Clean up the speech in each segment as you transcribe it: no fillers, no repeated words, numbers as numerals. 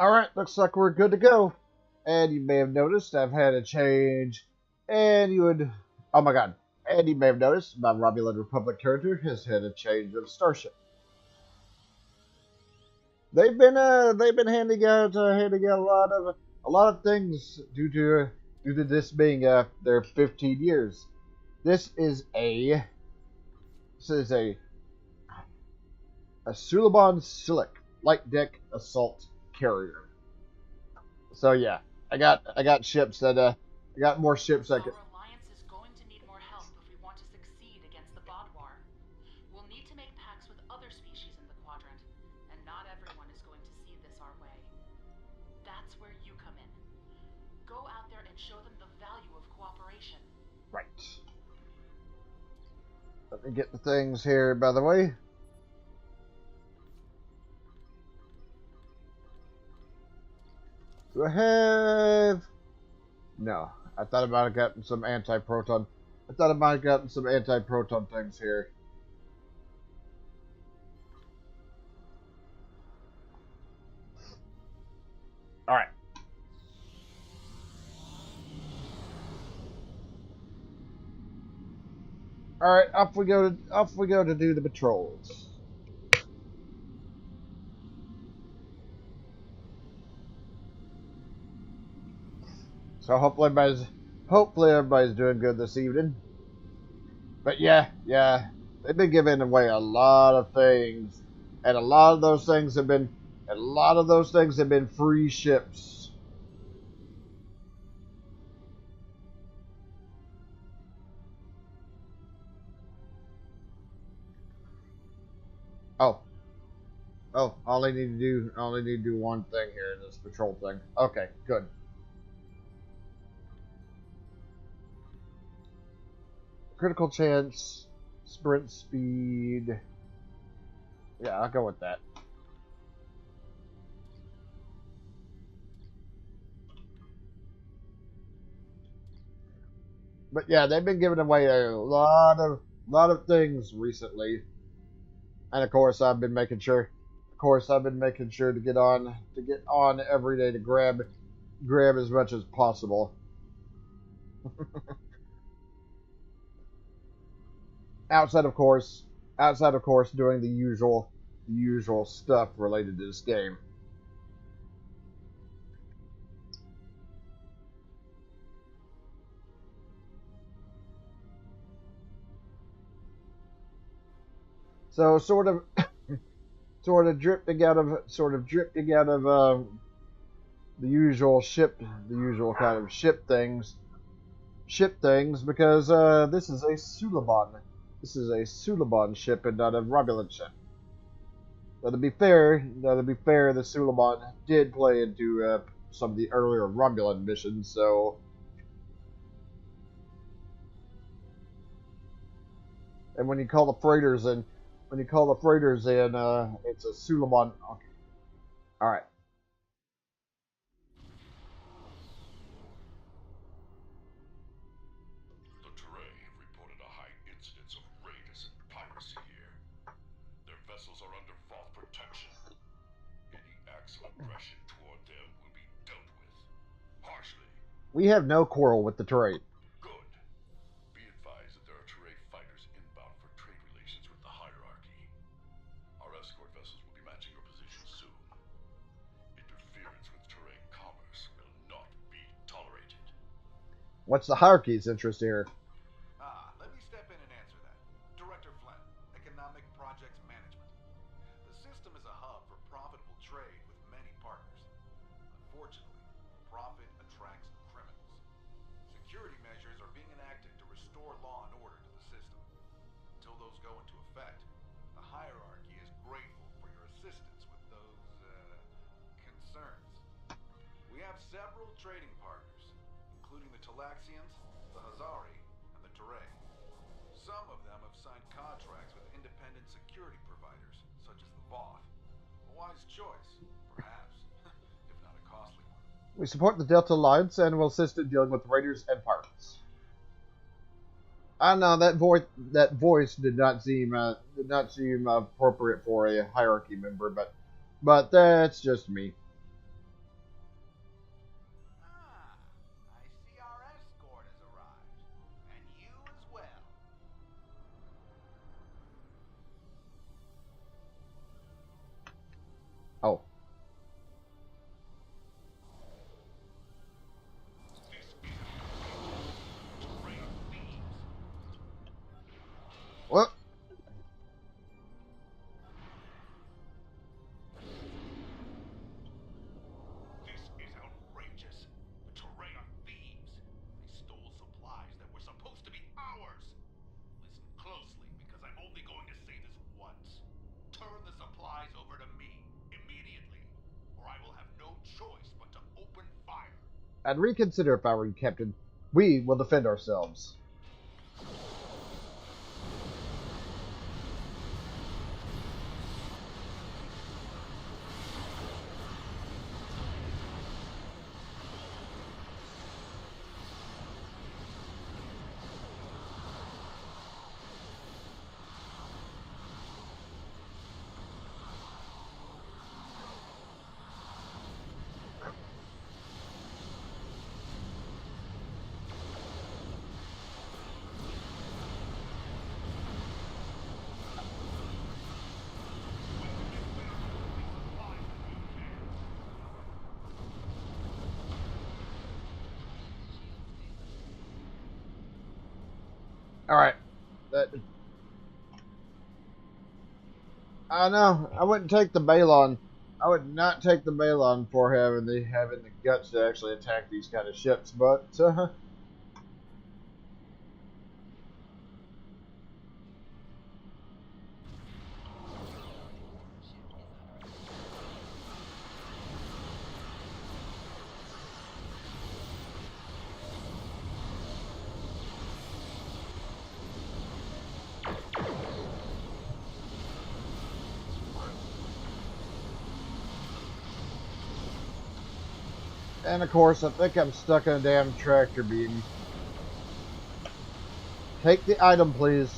Alright, looks like we're good to go. And you may have noticed I've had a change. And you would... Oh my god. And you may have noticed my Romulan Republic character has had a change of starship. They've been handing out a lot of things due to this being their 15 years. This is a Suliban Silic light deck assault carrier. So yeah, I got ships that I got more ships that could. Our alliance is going to need more help if we want to succeed against the Bodwar. We'll need to make pacts with other species in the quadrant, and not everyone is going to see this our way. That's where you come in. Go out there and show them the value of cooperation. Right. Let me get the things here, by the way. Do I have... No. I thought I might have gotten some anti-proton. I thought I might have gotten some anti-proton things here. Alright. Alright, off we go to do the patrols. So hopefully everybody's doing good this evening. But yeah, they've been giving away a lot of things, and a lot of those things have been free ships. Oh, I only need to do one thing here in this patrol thing. Okay, good. Critical chance, sprint speed. Yeah, I'll go with that. But yeah, they've been giving away a lot of things recently, and of course I've been making sure. To get on every day to grab as much as possible. outside of course doing the usual stuff related to this game. So sort of drifting out of the usual kind of ship things because this is a Suliban. This is a Suliban ship and not a Romulan ship. Now to be fair, the Suliban did play into some of the earlier Romulan missions, so. And when you call the freighters in, it's a Suliban. Okay. All right. We have no quarrel with the trade. Good. Be advised that there are Teray fighters inbound for trade relations with the hierarchy. Our escort vessels will be matching your position soon. Interference with Teray commerce will not be tolerated. What's the hierarchy's interest here? Let me step in and answer that. Director Flynn, Economic Projects Management. The system is a hub for profitable trade with many partners. Unfortunately, profit attracts criminals. Security measures are being enacted to restore law and order to the system. Until those go into effect, the hierarchy is grateful for your assistance with those, concerns. We have several trading partners, including the Talaxians, the Hazari, and the Teray. Some of them have signed contracts with independent security providers, such as the Voth. A wise choice, perhaps, if not a costly one. We support the Delta Alliance and will assist in dealing with raiders and pirates. I don't know, that voice did not seem appropriate for a hierarchy member, but that's just me. Oh. What? This is outrageous. The Teray are thieves. They stole supplies that were supposed to be ours. Listen closely, because I'm only going to say this once. Turn the supplies over to me, immediately, or I will have no choice but to open fire. I'd reconsider if I were you, Captain. We will defend ourselves. Alright. I know. I wouldn't take the Balon. I would not take the Balon for having the guts to actually attack these kind of ships, but and of course, I think I'm stuck in a damn tractor beam. Take the item, please.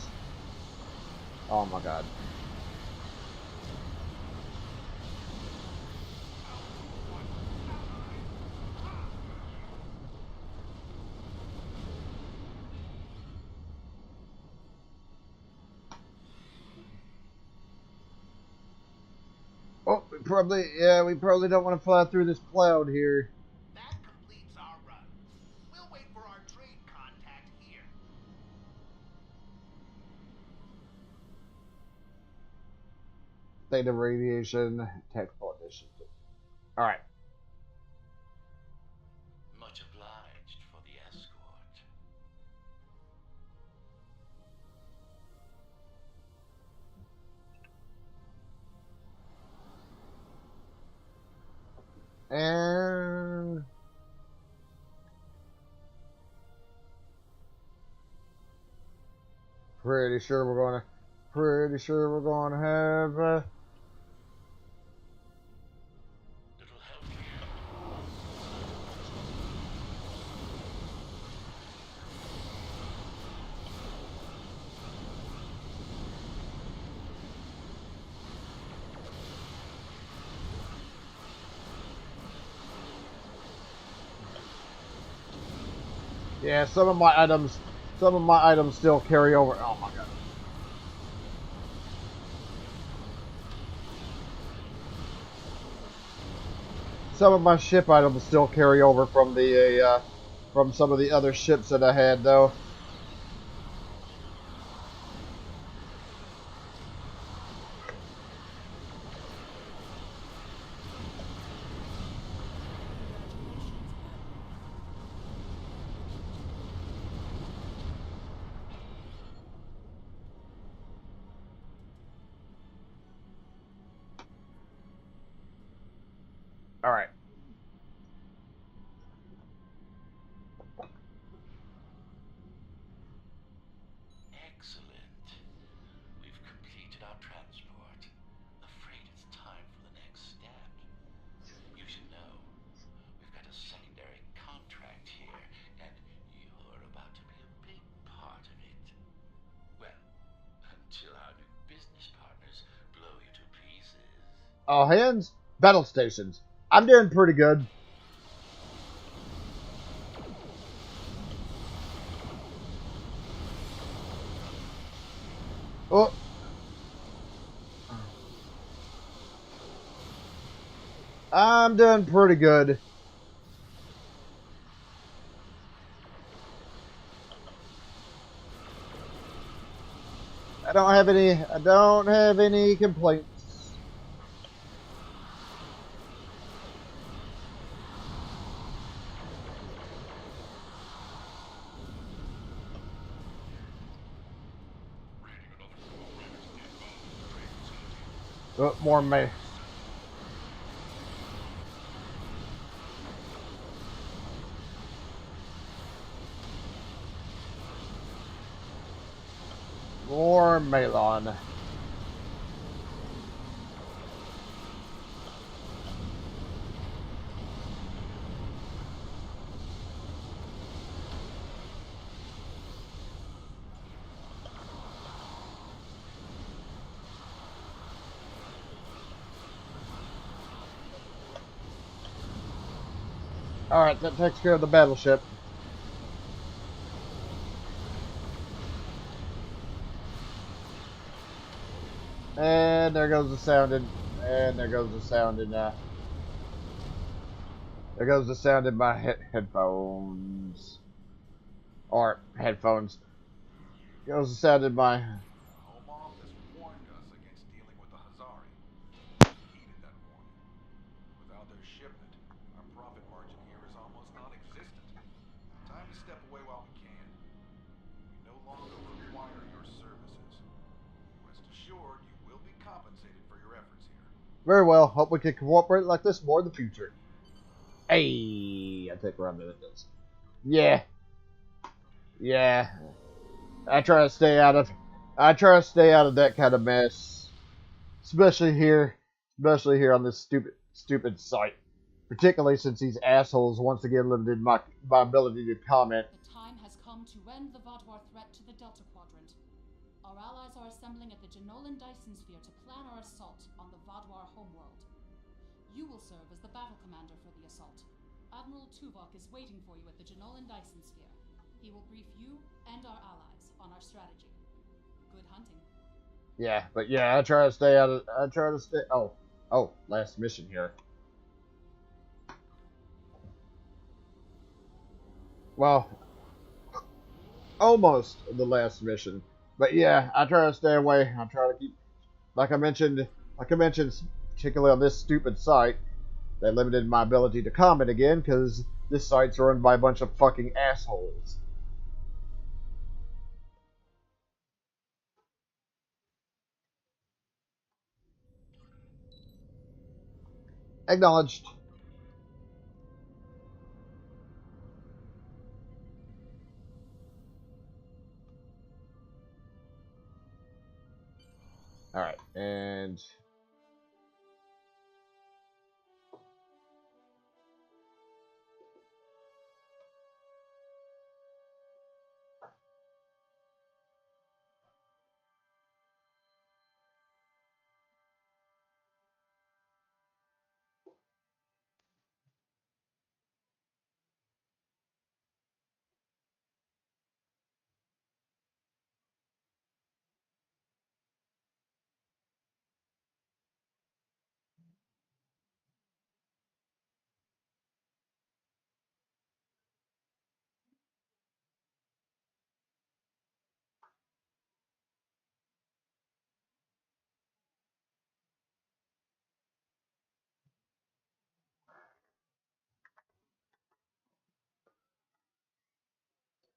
Oh my god. Oh, we probably don't want to fly through this cloud here. That completes our run. We'll wait for our trade contact here. State of radiation, tactical initiative. Alright. Much obliged for the escort. And pretty sure we're gonna have Little help here. yeah, some of my items still carry over. Oh my god. Some of my ship items still carry over from the from some of the other ships that I had though. All right. Excellent. We've completed our transport. Afraid it's time for the next step. You should know, we've got a secondary contract here, and you're about to be a big part of it. Well, until our new business partners blow you to pieces. All hands, battle stations. I'm doing pretty good. Oh. I'm doing pretty good. I don't have any complaints. More me. More Melon. Alright, that takes care of the battleship. And there goes the sounding. And there goes the sounding. There goes the sound in my headphones. Or headphones. Goes the sound in my. Home office warned us against dealing with the Hazari. We heeded that warning. Without their shipment, our profit margin here is almost non-existent. Time to step away while we can. We no longer require your services. Rest assured, you will be compensated for your efforts here. Very well. Hope we can cooperate like this more in the future. Hey, I think we're on minutes. Yeah. Yeah. I try to stay out of that kind of mess. Especially here on this stupid site. Particularly since these assholes once again limited my ability to comment. The time has come to end the Vodwar threat to the Delta Quadrant. Our allies are assembling at the Genolan Dyson Sphere to plan our assault on the Vodwar homeworld. You will serve as the battle commander for the assault. Admiral Tuvok is waiting for you at the Genolan Dyson Sphere. He will brief you and our allies on our strategy. Good hunting. Yeah, but yeah, I try to stay out of. Oh, last mission here. Well, almost the last mission, but yeah, I try to stay away. I try to keep, like I mentioned, particularly on this stupid site, they limited my ability to comment again because this site's run by a bunch of fucking assholes. Acknowledged. All right, and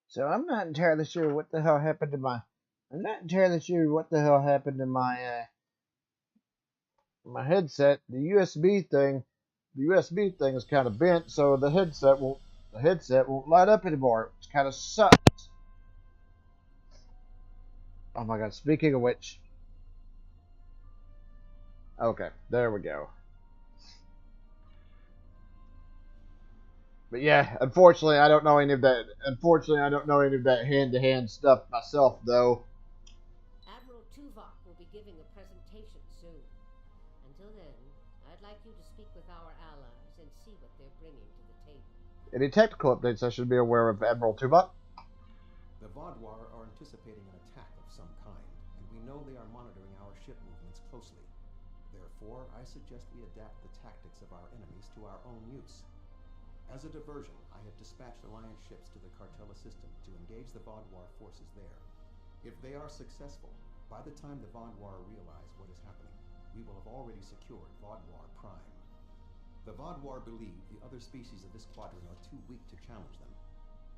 so I'm not entirely sure what the hell happened to my. I'm not entirely sure what the hell happened to my headset. The USB thing is kind of bent, so the headset won't light up anymore. It's kind of sucks. Oh my god! Speaking of which, okay, there we go. But yeah, unfortunately, I don't know any of that. Unfortunately, I don't know any of that hand-to-hand stuff myself, though. Admiral Tuvok will be giving a presentation soon. Until then, I'd like you to speak with our allies and see what they're bringing to the table. Any technical updates I should be aware of, Admiral Tuvok? The Vodwar are anticipating an attack of some kind, and we know they are monitoring our ship movements closely. Their Therefore, I suggest we adapt the tactics of our enemies to our own use. As a diversion, I have dispatched Alliance ships to the Cartella system to engage the Vaadwaur forces there. If they are successful, by the time the Vaadwaur realize what is happening, we will have already secured Vaadwaur Prime. The Vaadwaur believe the other species of this quadrant are too weak to challenge them.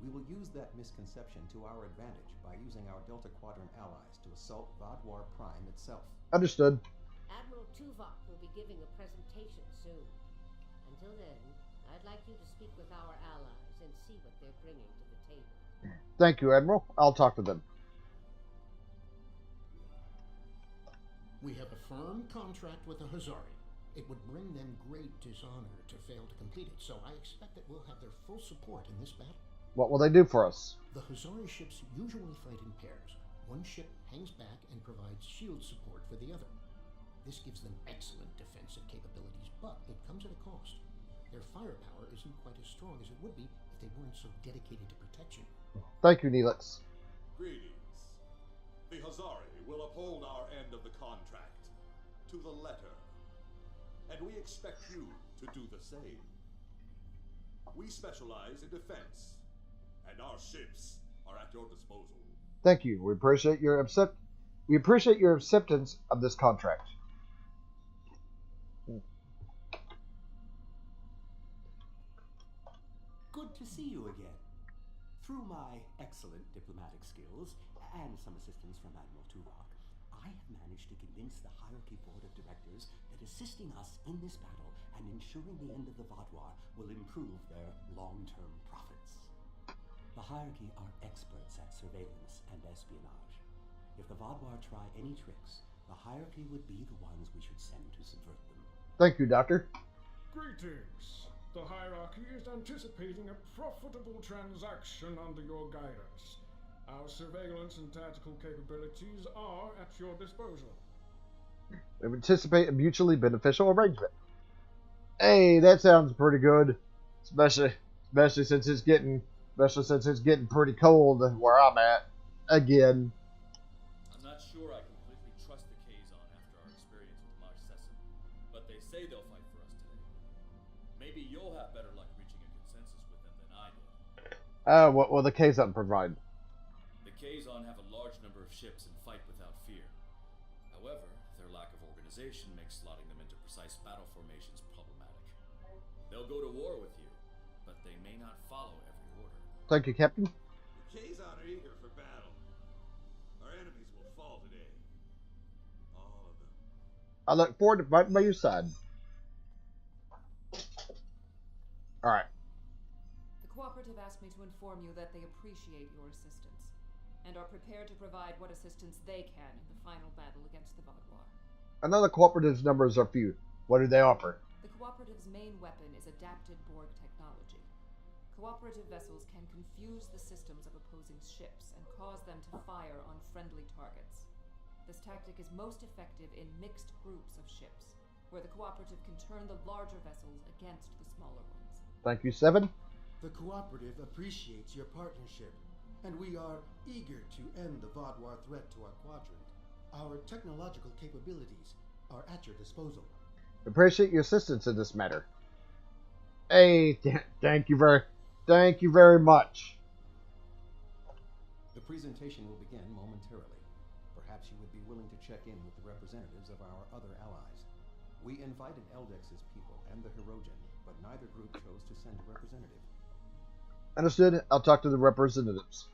We will use that misconception to our advantage by using our Delta Quadrant allies to assault Vaadwaur Prime itself. Understood. Admiral Tuvok will be giving a presentation soon. Until then, I'd like you to speak with our allies and see what they're bringing to the table. Thank you, Admiral. I'll talk to them. We have a firm contract with the Hazari. It would bring them great dishonor to fail to complete it, so I expect that we'll have their full support in this battle. What will they do for us? The Hazari ships usually fight in pairs. One ship hangs back and provides shield support for the other. This gives them excellent defensive capabilities, but it comes at a cost. Their firepower isn't quite as strong as it would be if they weren't so dedicated to protection. Thank you, Neelix. Greetings. The Hazari will uphold our end of the contract to the letter. And we expect you to do the same. We specialize in defense, and our ships are at your disposal. Thank you. We appreciate your acceptance of this contract. Good to see you again. Through my excellent diplomatic skills and some assistance from Admiral Tuvok, I have managed to convince the Hierarchy Board of Directors that assisting us in this battle and ensuring the end of the Vaadwaur will improve their long-term profits. The Hierarchy are experts at surveillance and espionage. If the Vaadwaur try any tricks, the Hierarchy would be the ones we should send to subvert them. Thank you, Doctor. Greetings. The Hierarchy is anticipating a profitable transaction under your guidance. Our surveillance and tactical capabilities are at your disposal. We anticipate a mutually beneficial arrangement. Hey, that sounds pretty good. Especially since it's getting pretty cold where I'm at. Again. I'm not sure I completely trust the Kazon after our experience with Marcessin, but they say they'll fight for us today. Maybe you'll have better luck reaching a consensus with them than I did. What will the Kazon provide? The Kazon have a large number of ships and fight without fear. However, their lack of organization makes slotting them into precise battle formations problematic. They'll go to war with you, but they may not follow every order. Thank you, Captain. The Kazon are eager for battle. Our enemies will fall today. All of them. I look forward to fighting by your side. Alright. The Cooperative asked me to inform you that they appreciate your assistance, and are prepared to provide what assistance they can in the final battle against the Vaadwaur. I know the Cooperative's numbers are few. What do they offer? The Cooperative's main weapon is adapted Borg technology. Cooperative vessels can confuse the systems of opposing ships and cause them to fire on friendly targets. This tactic is most effective in mixed groups of ships, where the Cooperative can turn the larger vessels against the smaller ones. Thank you, Seven. The Cooperative appreciates your partnership, and we are eager to end the Vaadwaur threat to our quadrant. Our technological capabilities are at your disposal. Appreciate your assistance in this matter. Hey, thank you very much. The presentation will begin momentarily. Perhaps you would be willing to check in with the representatives of our other allies. We invited Eldex's people and the Hirogen, but neither group chose to send a representative. Understood. I'll talk to the representatives.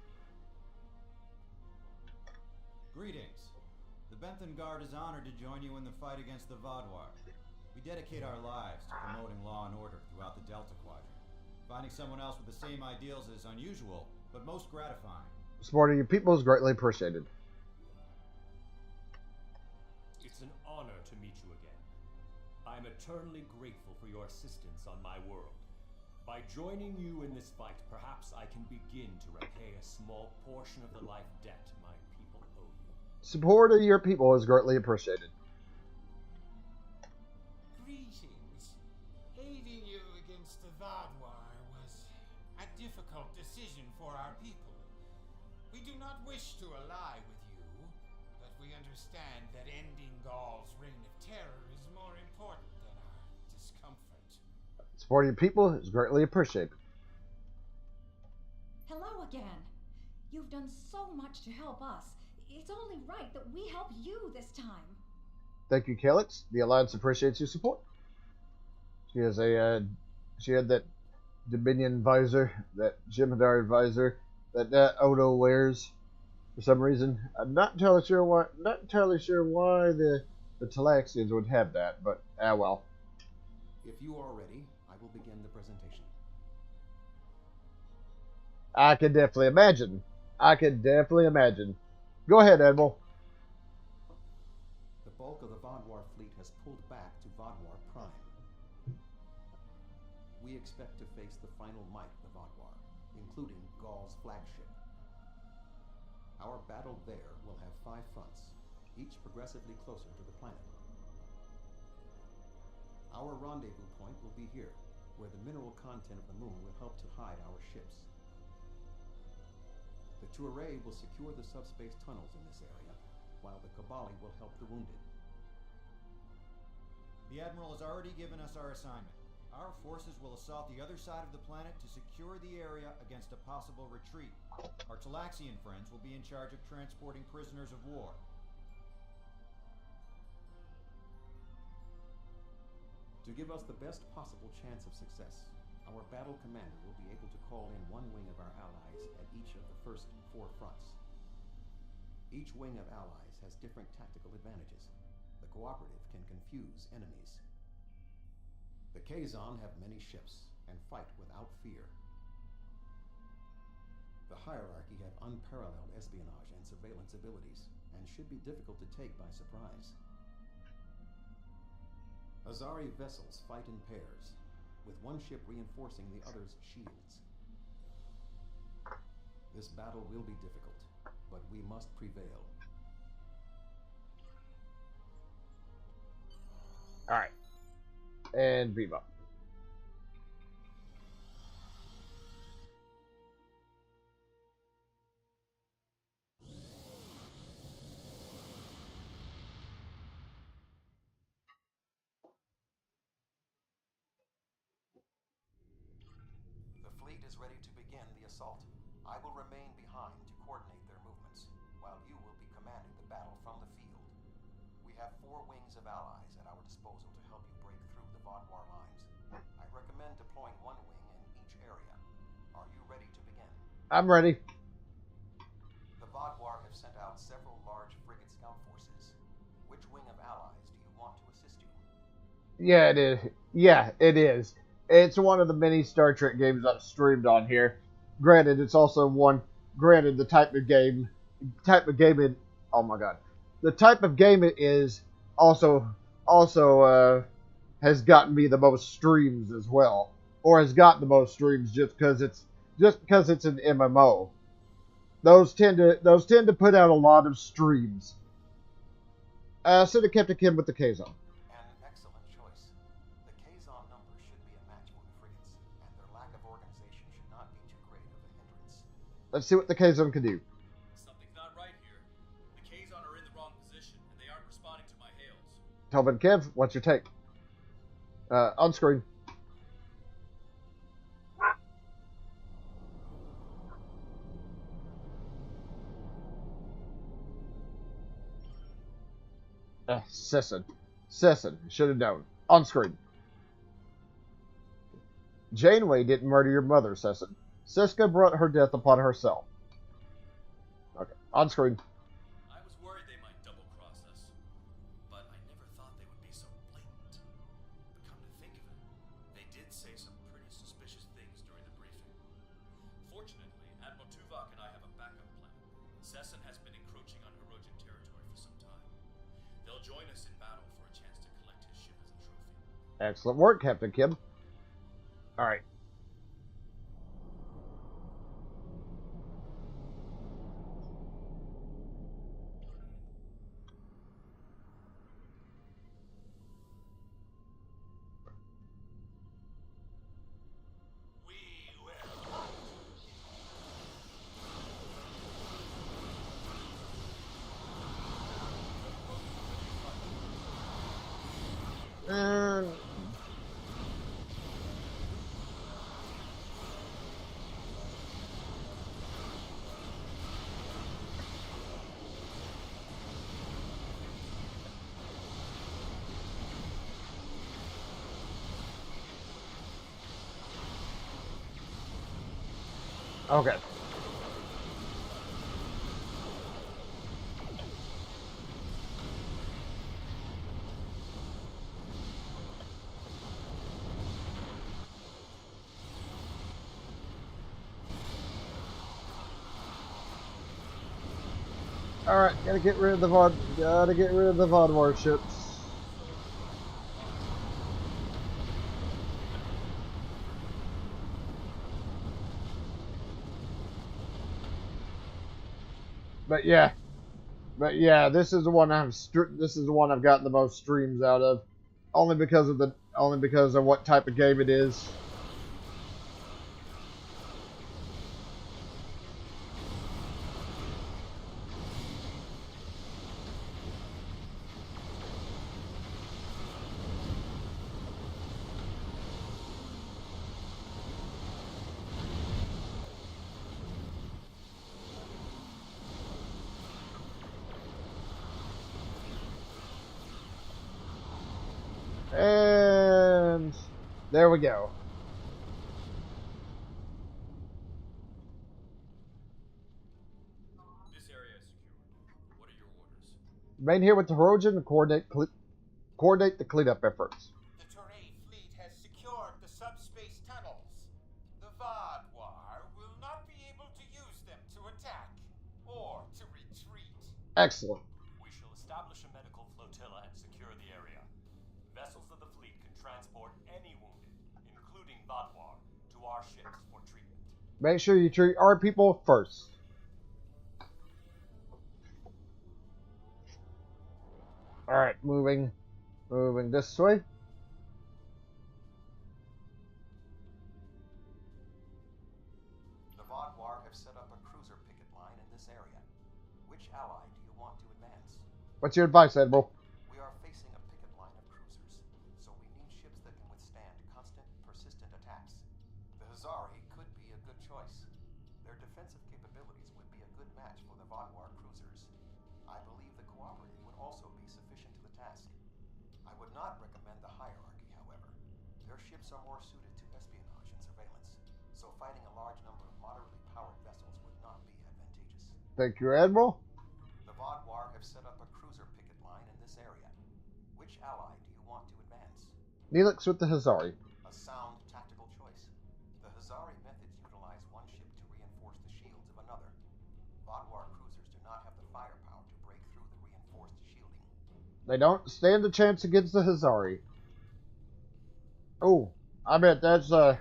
Greetings. The Benthan Guard is honored to join you in the fight against the Vaadwaur. We dedicate our lives to promoting law and order throughout the Delta Quadrant. Finding someone else with the same ideals is unusual, but most gratifying. Supporting your people is greatly appreciated. It's an honor to meet you again. I'm eternally grateful for your assistance on my world. By joining you in this fight, perhaps I can begin to repay a small portion of the life debt my people owe you. Support of your people is greatly appreciated. Greetings. Aiding you against the Vaadwaur was a difficult decision for our people. We do not wish to ally with you, but we understand that ending Gaul's reign of terror is more important than our discomfort. Supporting people is greatly appreciated. Hello again. You've done so much to help us. It's only right that we help you this time. Thank you, Calyx. The Alliance appreciates your support. She has she had that Dominion visor, that Jem'Hadar visor that Odo wears for some reason. I'm not entirely sure why. The Talaxians would have that, but well. If you are ready, I will begin the presentation. I can definitely imagine. Go ahead, Admiral. The bulk of the Vaadwaur fleet has pulled back to Vaadwaur Prime. We expect to face the final might of the Vaadwaur, including Gaul's flagship. Our battle there will have 5 fronts, each progressively closer to the planet. Our rendezvous point will be here, where the mineral content of the moon will help to hide our ships. The Touré will secure the subspace tunnels in this area, while the Kobali will help the wounded. The Admiral has already given us our assignment. Our forces will assault the other side of the planet to secure the area against a possible retreat. Our Talaxian friends will be in charge of transporting prisoners of war. To give us the best possible chance of success, our battle commander will be able to call in one wing of our allies at each of the first 4 fronts. Each wing of allies has different tactical advantages. The cooperative can confuse enemies. The Kazon have many ships and fight without fear. The hierarchy have unparalleled espionage and surveillance abilities, and should be difficult to take by surprise. Azari vessels fight in pairs, with one ship reinforcing the other's shields. This battle will be difficult, but we must prevail. Alright. And Bebop. The fleet is ready to begin the assault. I will remain behind to coordinate their movements, while you will be commanding the battle from the field. We have 4 wings of allies at our disposal to help you break through the Vaadwaur lines. I recommend deploying 1 wing in each area. Are you ready to begin? I'm ready. The Vaadwaur have sent out several large frigate scout forces. Which wing of allies do you want to assist you? Yeah, it is. Yeah, it is. It's one of the many Star Trek games I've streamed on here. Granted, it's also one. Granted, the type of game oh my god, the type of game it is also has gotten me the most streams as well, or has got the most streams just because it's an MMO. Those tend to put out a lot of streams. So they kept a kid with the K-Zone. An excellent choice. The Kazon numbers should be a match for the frigates, and their lack of organization should not be too great of a hindrance. Let's see what the K-Zone can do. Something's not right here. The Kazon are in the wrong position, and they aren't responding to my hails. Tobin Kev, what's your take? On screen. Sesson should have known. On screen. Janeway didn't murder your mother, Sesson. Siska brought her death upon herself. Okay, on screen. I was worried they might double-cross us, but I never thought they would be so blatant. But come to think of it, they did say some pretty suspicious things during the briefing. Fortunately, Admiral Tuvok and I have a backup plan. Sesson has been encroaching on Hirogen territory for some time. They'll join us in battle for a chance to collect his ship as a trophy. Excellent work, Captain Kim. All right. Okay. Alright, gotta get rid of the VOD warships. But yeah, this is the one I've gotten the most streams out of, only because of what type of game it is. And there we go. This area is secure. What are your orders? Remain here with the Hirogen and coordinate the cleanup efforts. The Toray fleet has secured the subspace tunnels. The Vadwar will not be able to use them to attack or to retreat. Excellent. We shall establish a medical flotilla and secure the area. Vessels of the fleet can transport any wounded, including Vadwar, to our ships for treatment. Make sure you treat our people first. Alright, moving this way. The Vadwar have set up a cruiser picket line in this area. Which ally do you want to advance? What's your advice, Admiral? We are facing a picket line of cruisers, so we need ships that can withstand constant, persistent attacks. The Hazari could be a good choice. Their defensive capabilities would be a good match for the Vadwar cruisers. I believe the Cooperative would also be sufficient to the task. I would not recommend the Hierarchy, however. Their ships are more suited to espionage and surveillance, so fighting a large number of moderately powered vessels would not be advantageous. Thank you, Admiral. The Vadwar have set up a cruiser picket line in this area. Which ally do you want to advance? Neelix with the Hazari. A sound tactical choice. The Hazari methods utilize one ship to reinforce the shields of another. Vadwar cruisers do not have the firepower to break through the reinforced shielding. They don't stand a chance against the Hazari. Oh, I bet that's oh.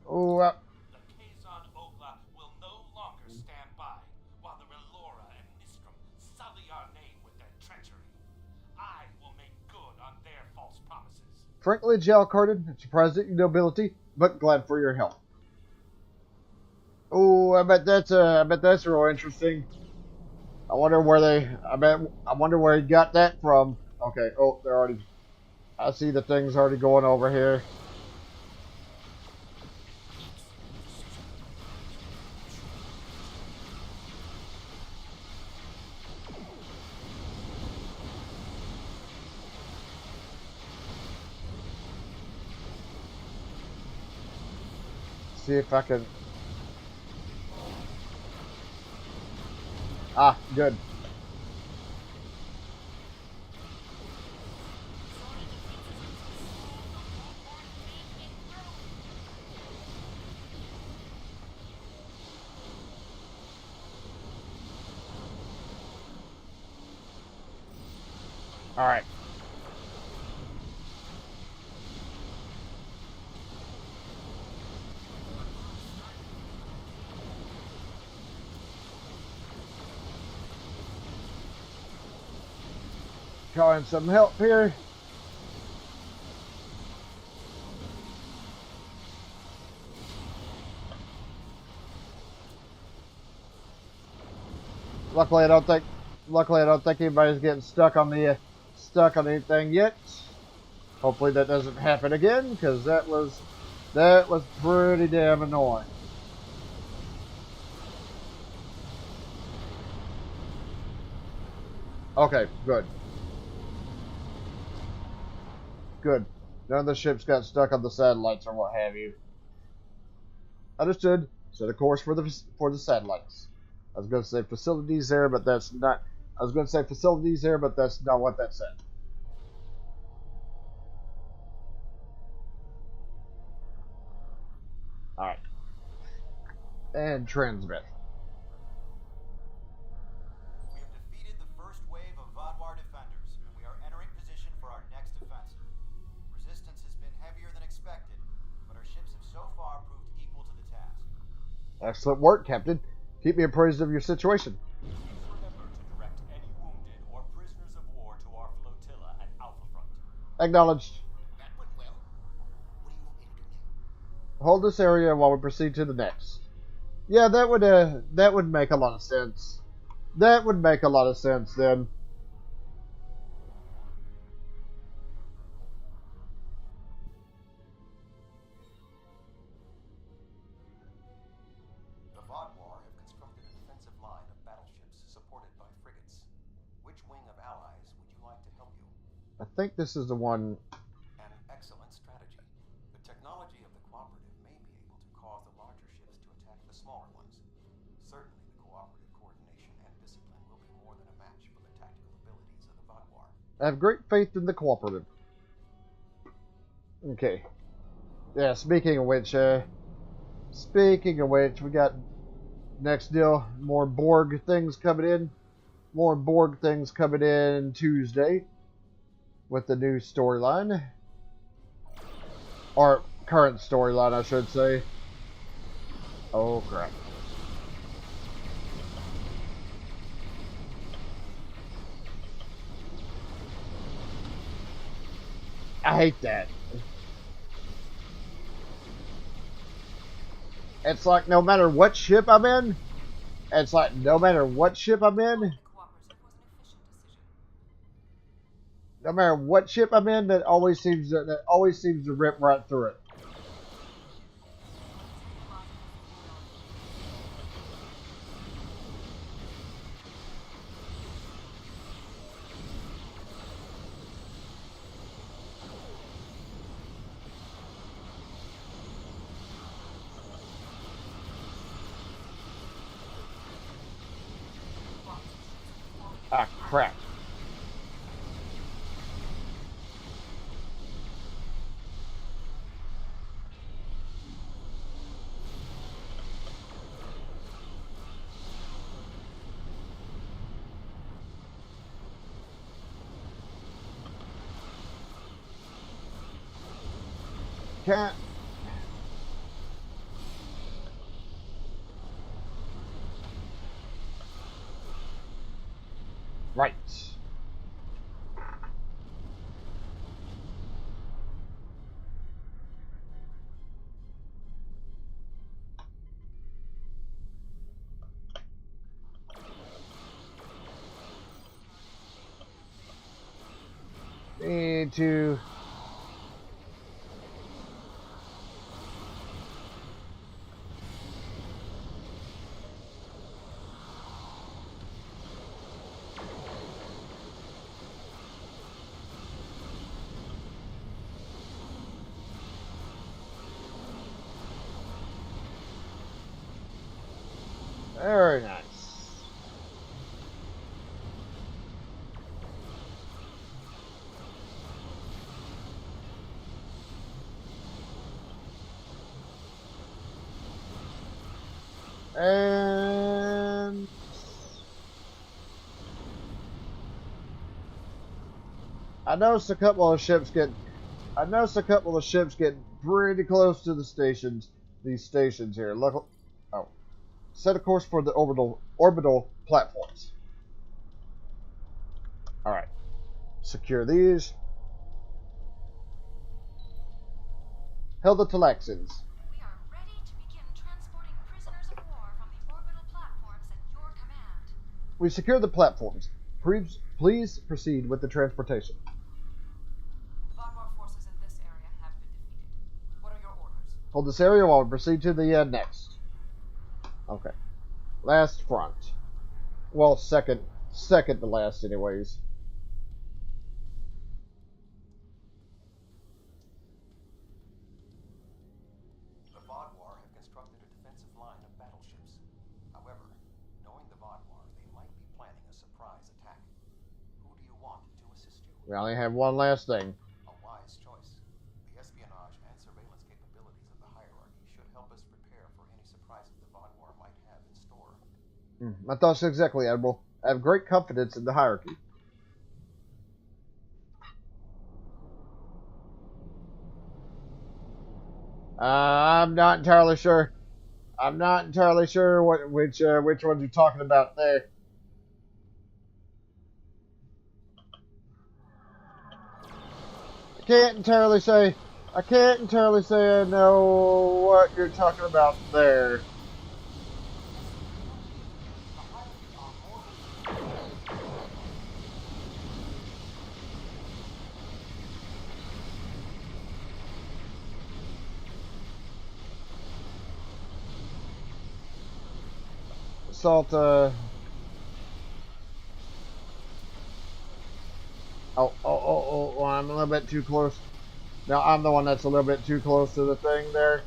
Oh, The Kazon Ogla will no longer stand by while the Relora and Nistrum sully our name with their treachery. I will make good on their false promises. Frankly, Jalcardin, surprised at your nobility, but glad for your help. Oh, I bet that's real interesting. I wonder where he got that from. Okay, oh, they're already. I see the thing's already going over here. See if I can. Ah, good. All right. Calling some help here. Luckily, I don't think anybody's getting stuck on anything yet. Hopefully, that doesn't happen again, because that was pretty damn annoying. Okay, good. Good. None of the ships got stuck on the satellites or what have you. Understood. Set a course for the satellites. I was going to say facilities there, but that's not. I was going to say facilities there, but that's not what that said. All right. And transmit. We have defeated the first wave of Vodwar defenders, and we are entering position for our next offensive. Resistance has been heavier than expected, but our ships have so far proved equal to the task. Excellent work, Captain. Keep me appraised of your situation. Please remember to direct any wounded or prisoners of war to our flotilla at Alpha Front. Acknowledged. That went well. What do you want me to do now? Hold this area while we proceed to the next. Yeah, that would make a lot of sense. That would make a lot of sense then. The Vodwar have constructed a defensive line of battleships supported by frigates. Which wing of allies would you like to help you? I think this is the one. An excellent strategy. The technology of the cooperative may be able to cause the larger ships to attack the smaller ones. Certainly the cooperative coordination and discipline will be more than a match for the tactical abilities of the Vodwar. I have great faith in the cooperative. Okay. Yeah, speaking of which, we got next deal, more Borg things coming in. More Borg things coming in Tuesday with the new storyline. Or current storyline, I should say. Oh, crap. I hate that. It's like no matter what ship I'm in, no matter what ship I'm in, that always seems to rip right through it. Ah, crap. Can't. Right. Need to. Very nice. And I noticed a couple of ships get pretty close to the stations. These stations here. Look. Oh. Set a course for the orbital platforms. Alright. Secure these. Hail the Talaxans. We are ready to begin transporting prisoners of war from the orbital platforms at your command. We secure the platforms. Please proceed with the transportation. The Vodwar forces in this area have been defeated. What are your orders? Hold this area while we proceed to the next. Okay. Last front. Well, second to last anyways. We only have one last thing. A wise choice. The espionage and surveillance capabilities of the hierarchy should help us prepare for any surprises the Vaadwaur might have in store. My thoughts exactly, Admiral. I have great confidence in the hierarchy. I'm not entirely sure. I'm not entirely sure which ones you're talking about there. I can't entirely say I know what you're talking about there. Assault, oh, I'm a little bit too close. No, I'm the one that's a little bit too close to the thing there.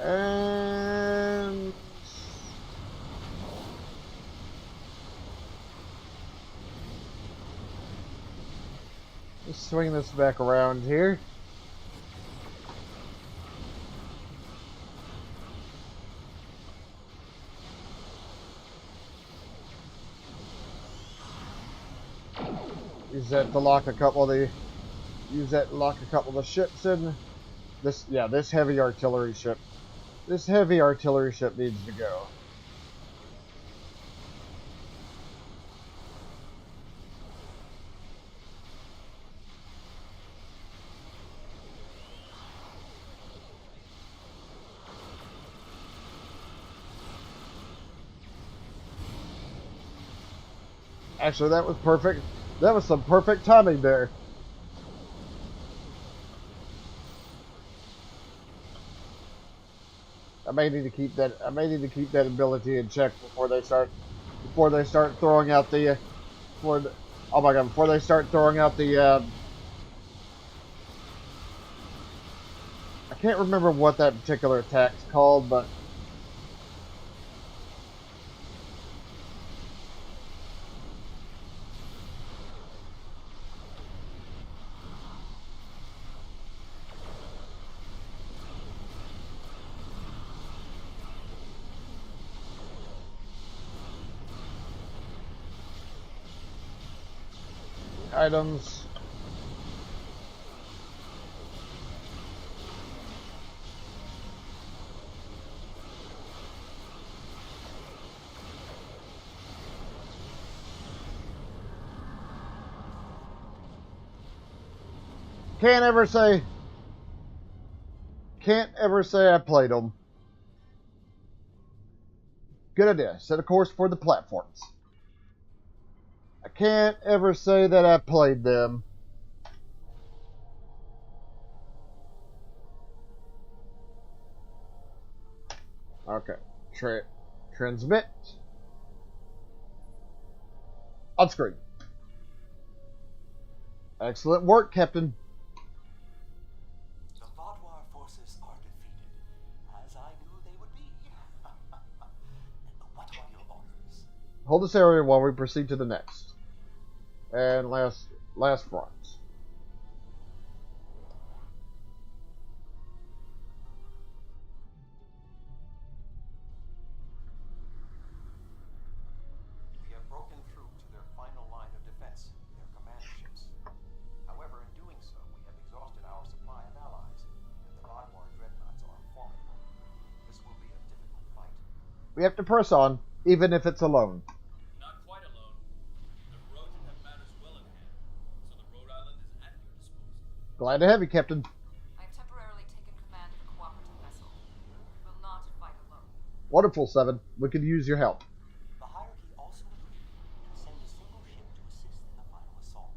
And let's swing this back around here. Use that to lock a couple of the ships in. This heavy artillery ship. This heavy artillery ship needs to go. Actually, that was perfect. That was some perfect timing there. I may need to keep that ability in check before they start throwing out the before they start throwing out the I can't remember what that particular attack's called, but items. Can't ever say I played them. Good idea. Set a course for the platforms. I can't ever say that I played them. Okay. Transmit. On screen. Excellent work, Captain. The Vaadwaur forces are defeated, as I knew they would be. What are your orders? Hold this area while we proceed to the next. And last front. We have broken through to their final line of defense, their command ships. However, in doing so, we have exhausted our supply of allies, and the Vaadwaur dreadnoughts are formidable. This will be a difficult fight. We have to press on, even if it's alone. Not quite alone. The Rojan have matters well in hand, so the Rhode Island is at your disposal. Glad to have you, Captain. I've temporarily taken command of a cooperative vessel. We will not fight alone. Wonderful, Seven. We could use your help. The hierarchy also agreed to send a single ship to assist in the final assault,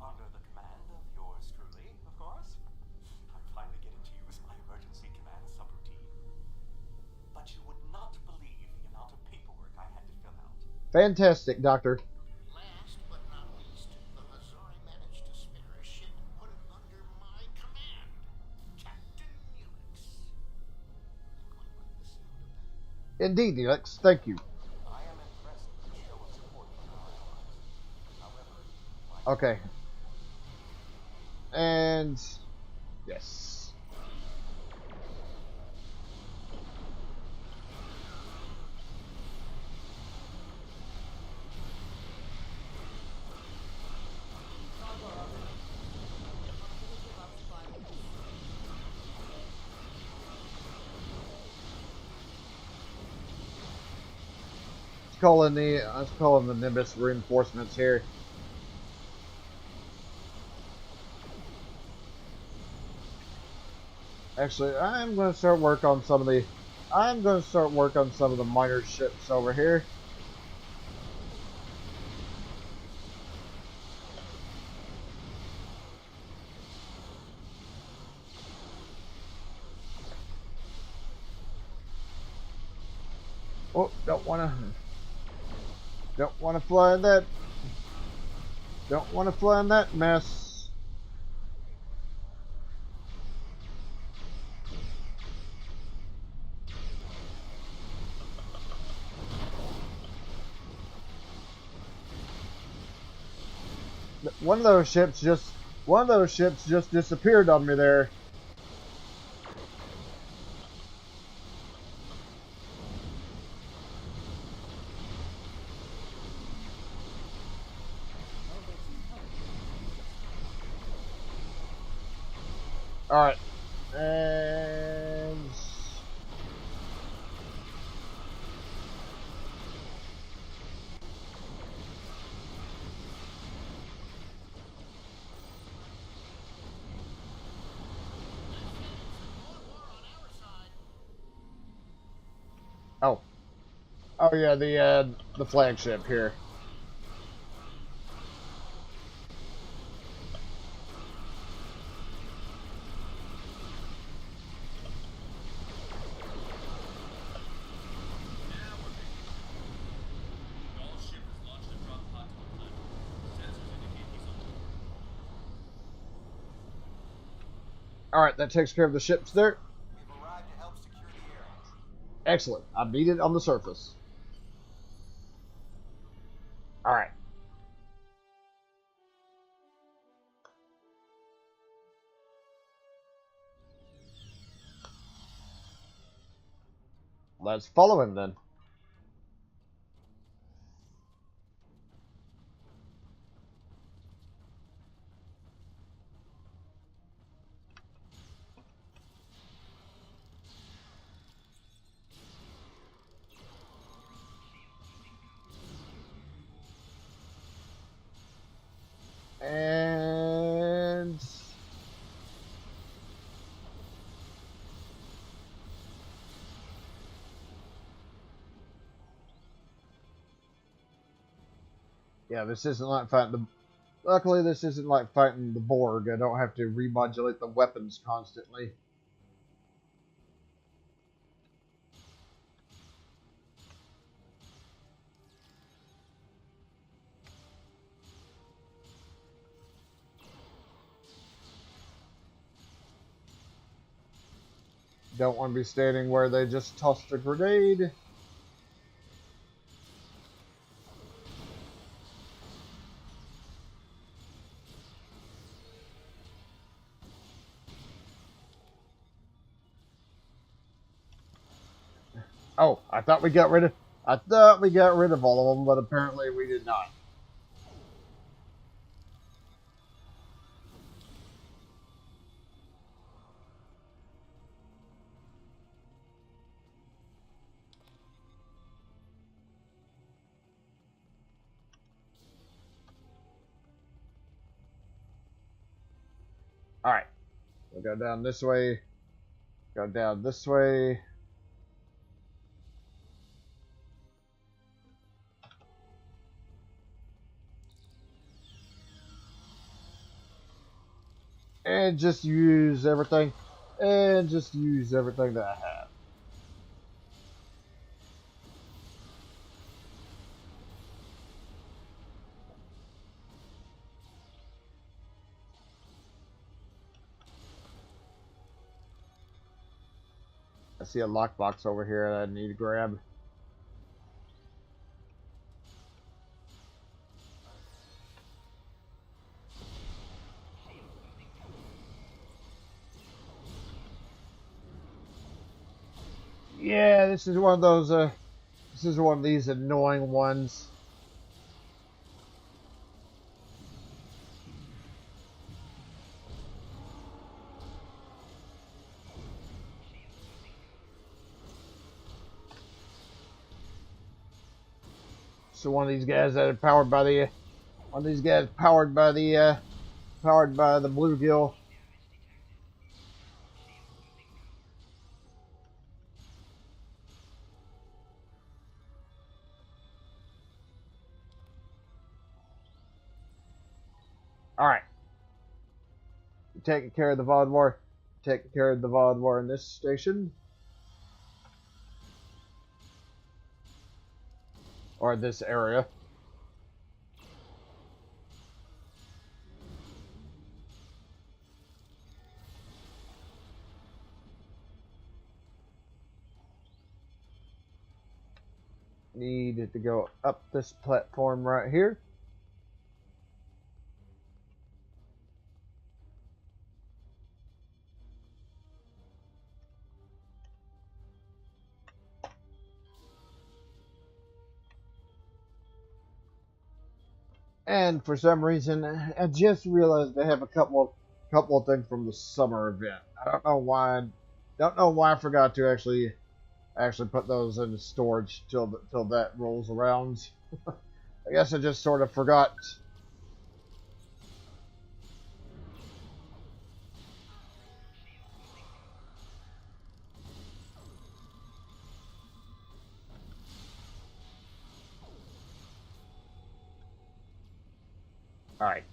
under the command of yours truly, of course. Fantastic, Doctor. Last but not least, the Lazuri managed to spare a ship and put it under my command. Captain Neelix. I quite like the sound of that. Indeed, Neelix. Thank you. I am impressed with the show of support from our allies. However, Okay. And yes. Let's call in the Nimbus reinforcements here. Actually, I'm going to start work on some of the minor ships over here. Oh, don't want to fly in that. Don't want to fly in that mess. One of those ships just disappeared on me there. All right, and oh yeah, the flagship here. Alright, that takes care of the ships there. we've arrived to help secure the area. Excellent. I beat it on the surface. Alright. Let's follow him then. And yeah, this isn't like fighting the. Luckily, this isn't like fighting the Borg. I don't have to remodulate the weapons constantly. Don't want to be standing where they just tossed a grenade. Oh, I thought we got rid of all of them, but apparently we did not. Alright. We'll go down this way. Go down this way. And just use everything. And just use everything that I have. I see a lockbox over here that I need to grab. Yeah, this is one of those. This is one of these annoying ones. So one of these guys that are powered by the, one of these guys powered by the bluegill. All right, taking care of the Vodwar, taking care of the Vodwar in this station, or this area. Need to go up this platform right here. And for some reason, I just realized I have a couple of things from the summer event. I don't know why. Don't know why I forgot to actually put those in storage till that rolls around. I guess I just sort of forgot. All right.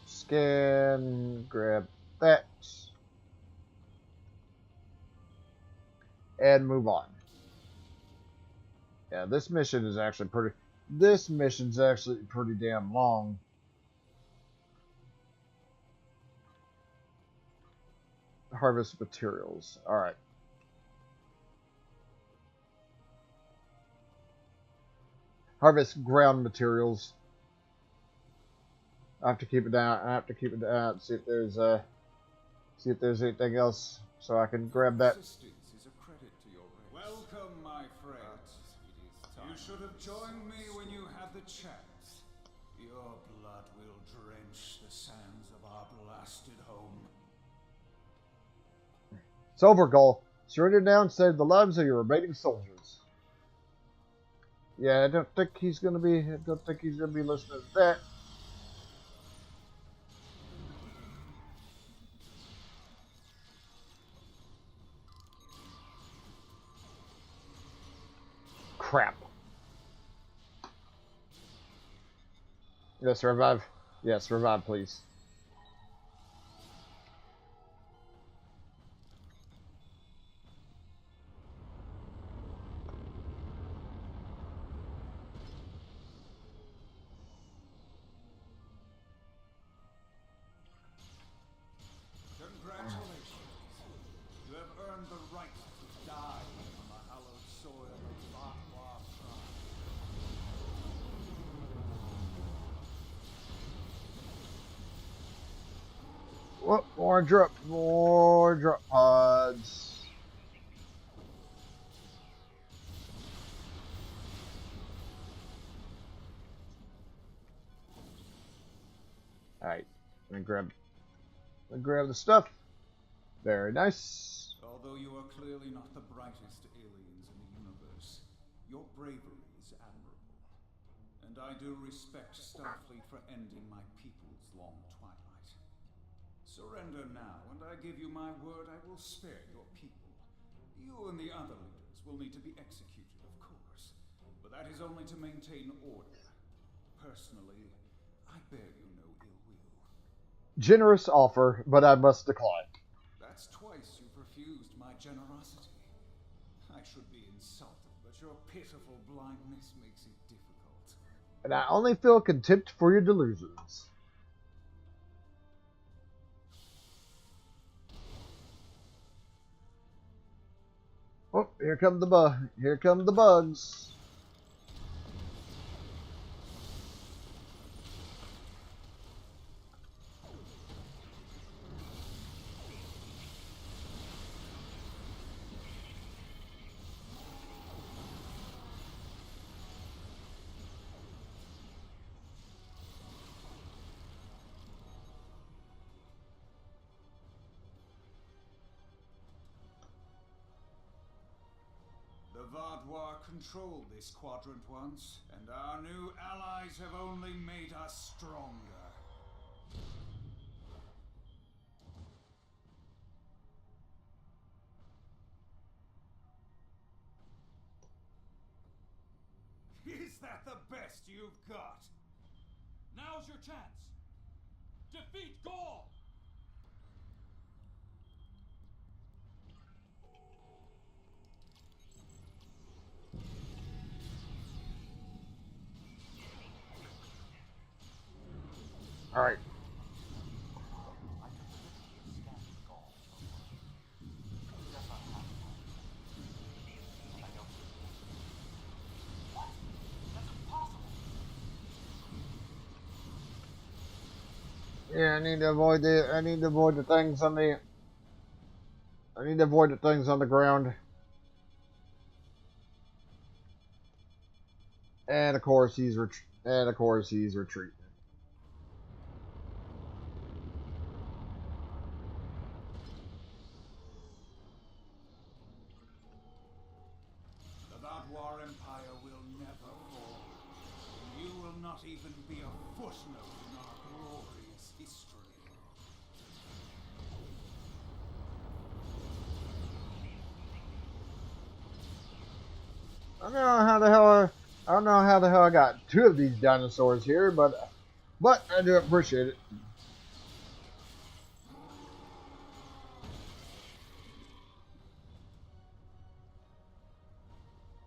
Scan, grab that, and move on. Yeah, this mission is actually pretty. This mission's actually pretty damn long. Harvest materials. All right. Harvest ground materials. I have to keep it down. I have to keep it down. See if there's anything else, so I can grab that. Assistance is a credit to your race. Welcome, my friend. You should have joined me when you had the chance. Your blood will drench the sands of our blasted home. It's over, goal. Surrender now and save the lives of your remaining soldiers. Yeah, I don't think he's gonna be listening to that. Crap. Yes, revive. Yes, revive, please. Congratulations. You have earned the right to die on the hallowed soil of Vatwa Prime. Whoop, more drop pods. Alright, let me grab the stuff. Very nice. Although you are clearly not the brightest aliens in the universe, your bravery is admirable. And I do respect Starfleet for ending my people's long twilight. Surrender now, and I give you my word I will spare your people. You and the other leaders will need to be executed, of course, but that is only to maintain order. Personally, I bear you no ill will. Generous offer, but I must decline. That's twice you've refused my generosity. I should be insulted, but but your pitiful blindness makes it difficult. And I only feel contempt for your delusions. Oh, here come the here come the bugs. The Vaadwaur controlled this quadrant once, and our new allies have only made us stronger. Is that the best you've got? Now's your chance. Defeat Gaul! All right. Yeah, I need to avoid the things on the. I need to avoid the things on the ground. And of course he's retreating. The Vaadwaur Empire will never fall. You will not even be a footnote in our glorious history. I don't know how the hell I got two of these dinosaurs here, but I do appreciate it.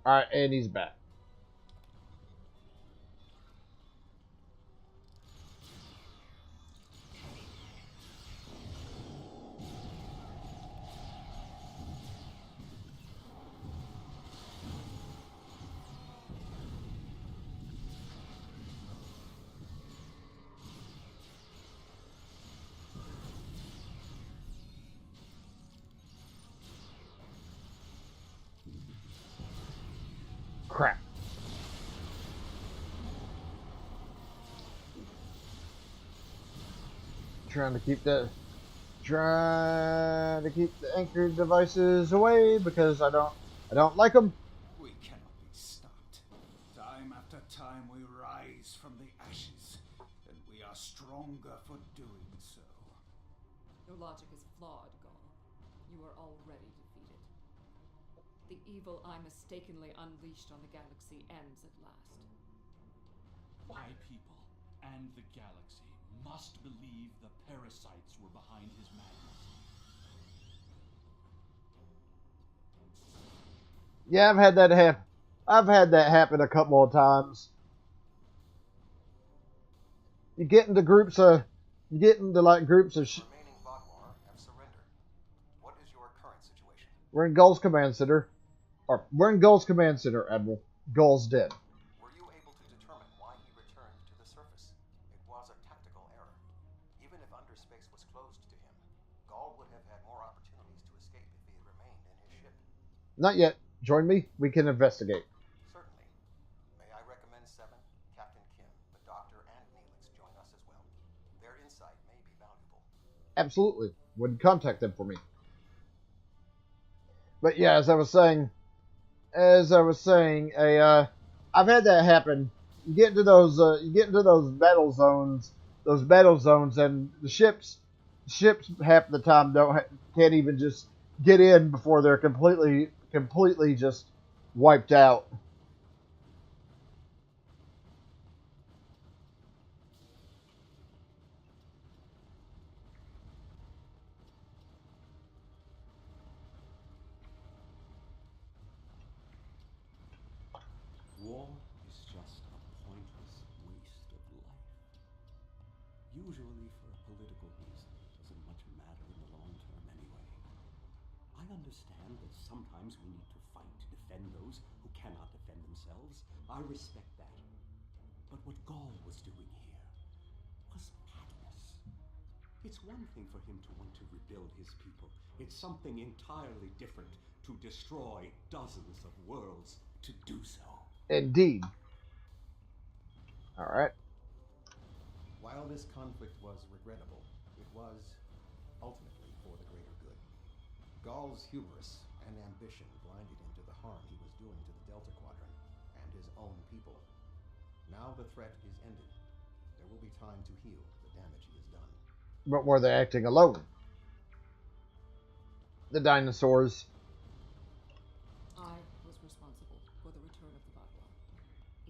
All right, and he's back. Crap. Trying to keep the anchor devices away because I don't like them. We cannot be stopped. Time after time we rise from the ashes, and we are stronger for doing so. Your logic is flawed, Gaul. You are already defeated. The evil I mistakenly unleashed on the galaxy ends at last. My people and the galaxy must believe the parasites were behind his madness. Yeah, I've had that happen. I've had that happen a couple of times. You get into groups of Remaining Vaadwaur have surrendered. What is your current situation? We're in Gull's command center. We're in Gull's command center, Admiral. Gull's dead. Were you able to determine why he returned to the surface? It was a tactical error. Even if underspace was closed to him, Gull would have had more opportunities to escape if he had remained in his ship. Not yet. Join me. We can investigate. Certainly. May I recommend Seven, Captain Kim, the Doctor, and Neelix join us as well. Their insight may be valuable. Absolutely. Would contact them for me. But yeah, as I was saying, I've had that happen. You get into those battle zones, and the ships half the time can't even just get in before they're completely just wiped out. that sometimes we need to fight to defend those who cannot defend themselves. I respect that. But what Gaul was doing here was madness. It's one thing for him to want to rebuild his people. It's something entirely different to destroy dozens of worlds to do so. Indeed. All right. While this conflict was regrettable, it was ultimately for the greater good. Gaul's hubris and ambition blinded him to the harm he was doing to the Delta Quadrant and his own people. Now the threat is ended. There will be time to heal the damage he has done. But were they acting alone? The dinosaurs. I was responsible for the return of the Vaadwaur.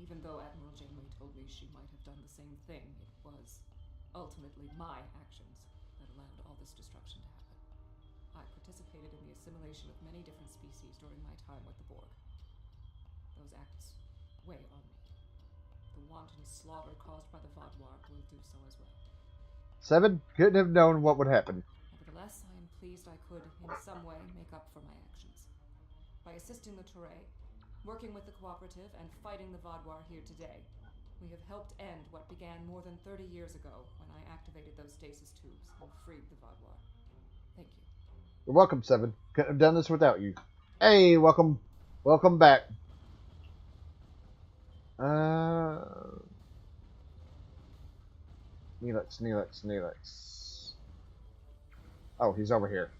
Even though Admiral Janeway told me she might have done the same thing, it was ultimately my actions that allowed all this destruction to happen. I participated in the assimilation of many different species during my time with the Borg. Those acts weigh on me. The wanton slaughter caused by the Vaadwaur will do so as well. 7 couldn't have known what would happen. Nevertheless, I am pleased I could, in some way, make up for my actions. By assisting the Toray, working with the Cooperative, and fighting the Vaadwaur here today, we have helped end what began more than 30 years ago when I activated those stasis tubes and freed the Vaadwaur. Thank you. You're welcome, 7. Couldn't have done this without you. Hey, welcome. Welcome back. Neelix. Oh, he's over here.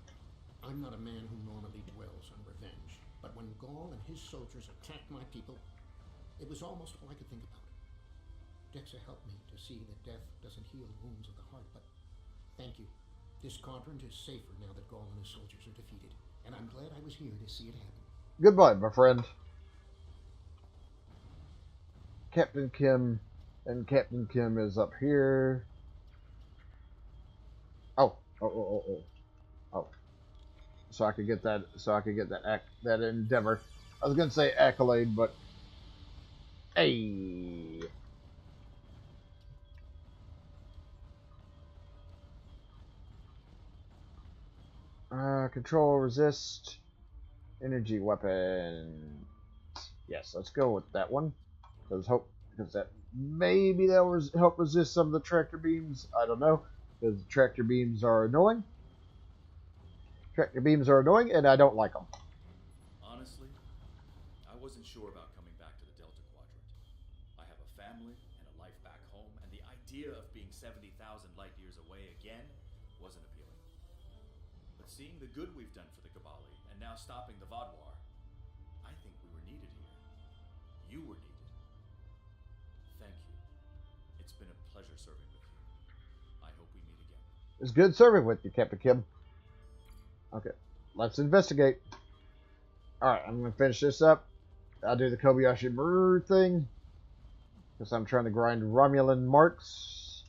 I'm not a man who normally dwells on revenge, but when Gaul and his soldiers attacked my people, it was almost all I could think about. Dexa helped me to see that death doesn't heal wounds of the heart, but thank you. This quadrant is safer now that Gaul and his soldiers are defeated, and I'm glad I was here to see it happen. Goodbye, my friend. Captain Kim, and Captain Kim is up here. Oh. So I could get that. That endeavor. I was gonna say accolade, but hey. Control, resist, energy weapon. Yes, let's go with that one. Because that maybe that will help resist some of the tractor beams. I don't know, because tractor beams are annoying. And I don't like them. Honestly, I wasn't sure about coming back to the Delta Quadrant. I have a family and a life back home, and the idea of being 70,000 light years away again wasn't appealing. But seeing the good we've done for the Kabali, and now stopping the Vaadwaur, I think we were needed here. You were needed. Thank you. It's been a pleasure serving with you. I hope we meet again. It's good serving with you, Captain Kim. Okay, let's investigate. Alright, I'm going to finish this up. I'll do the Kobayashi Maru thing, because I'm trying to grind Romulan marks.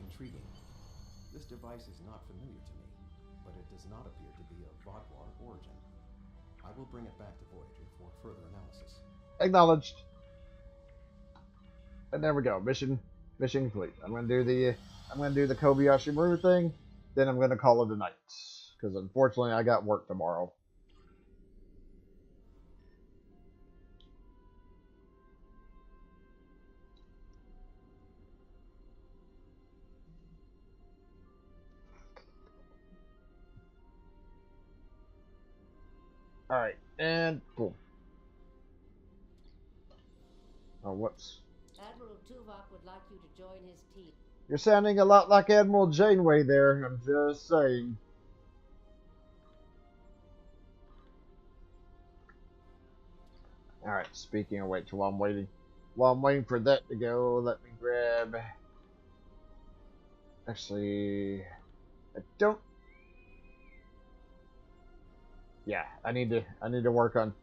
Intriguing. This device is not familiar to me, but it does not appear to be of Vaadwaur origin. I will bring it back to Voyager for further analysis. Acknowledged. And there we go. Mission complete. I'm gonna do the Kobayashi Maru thing, then I'm gonna call it a night. Because unfortunately I got work tomorrow. Alright, and boom. Oh, whoops. Admiral Tuvok would like you to join his team. You're sounding a lot like Admiral Janeway there, I'm just saying. Alright, speaking of which, while I'm waiting for that to go, let me grab... Actually, I don't... Yeah, I need to work on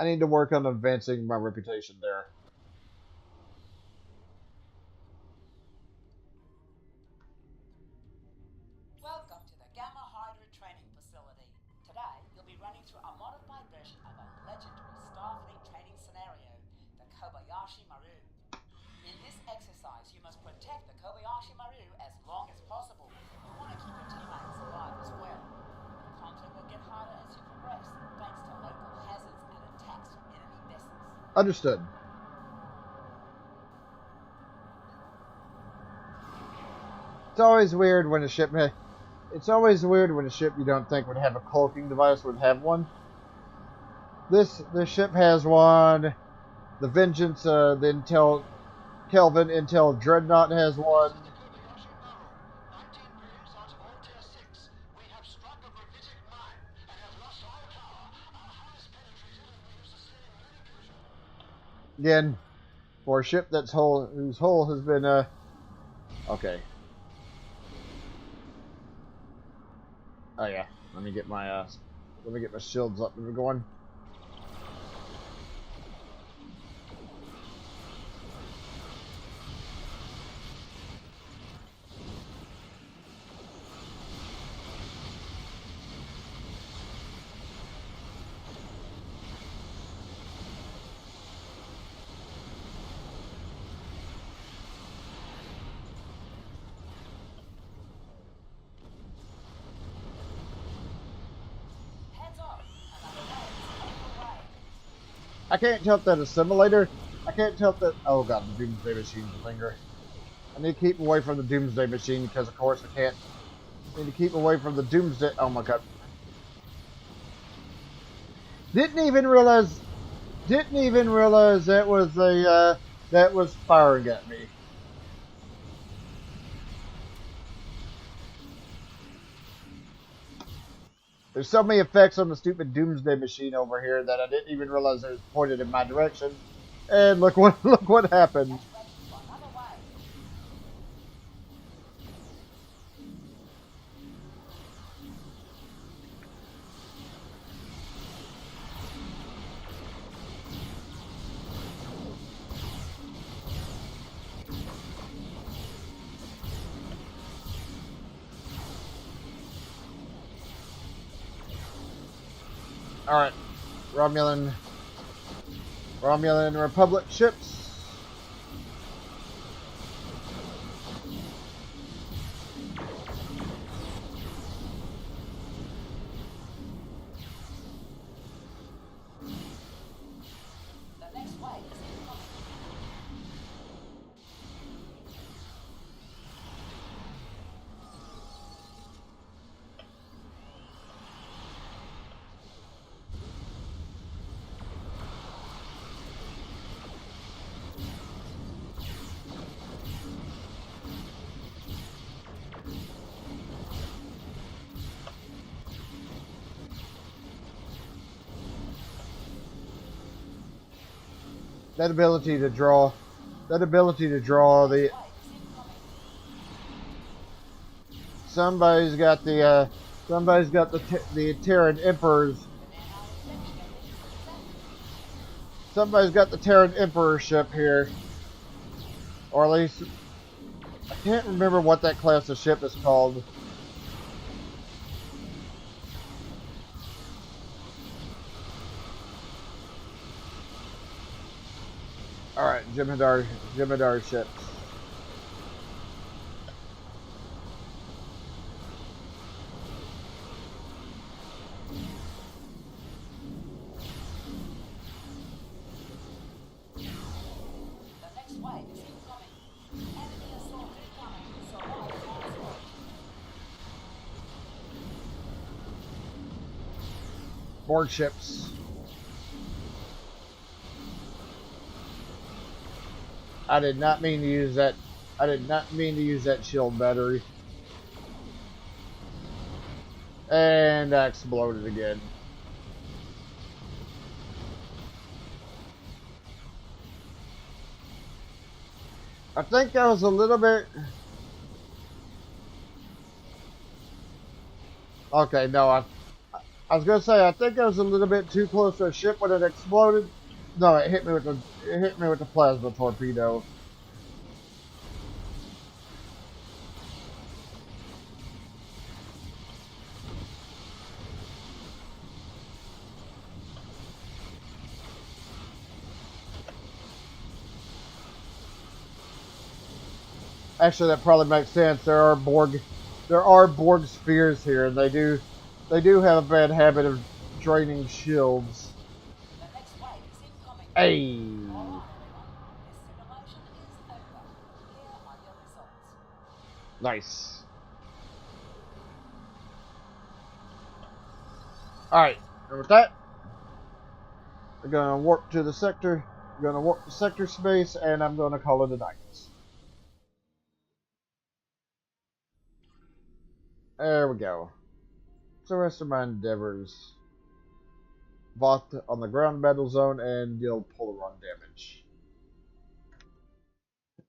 advancing my reputation there. Welcome to the Gamma Hydra training facility. Today, you'll be running through a modified version of a legendary Starfleet training scenario, the Kobayashi Maru. Understood. It's always weird when a ship you don't think would have a cloaking device would have one. This ship has one. The Vengeance, the Kelvin Intel Dreadnought has one. Again, for a ship whose hull has been okay. Oh yeah, let me get my shields up and we're going. I can't tell if that assimilator. I can't tell if that. Oh god, the Doomsday Machine's linger. I need to keep away from the Doomsday Machine because, of course, I can't. I need to keep away from the Doomsday. Oh my god. Didn't even realize that was that was firing at me. There's so many effects on the stupid Doomsday Machine over here that I didn't even realize it was pointed in my direction. And look what happened. Alright, Romulan Republic ships. That ability to draw the. Somebody's got the Terran Emperor's. Somebody's got the Terran Emperor ship here, or at least I can't remember what that class of ship is called. Alright, Jem'Hadar ships. Board ships. I did not mean to use that. I did not mean to use that shield battery. And I exploded again. I think that was a little bit. Okay, no, I was gonna say I think I was a little bit too close to a ship when it exploded. No, it hit me with the plasma torpedo. Actually, that probably makes sense. There are Borg spheres here, and they do have a bad habit of draining shields. Hey. Nice. Alright, and with that, we're gonna warp to the sector. We're gonna warp to sector space, and I'm gonna call it a night. There we go. So the rest of my endeavors. Vought on the ground battle zone and deal Polaron damage.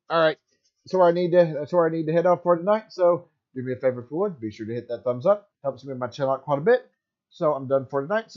Alright. That's where I need to head off for tonight. So do me a favor if you would, be sure to hit that thumbs up. Helps me with my channel out quite a bit. So I'm done for tonight.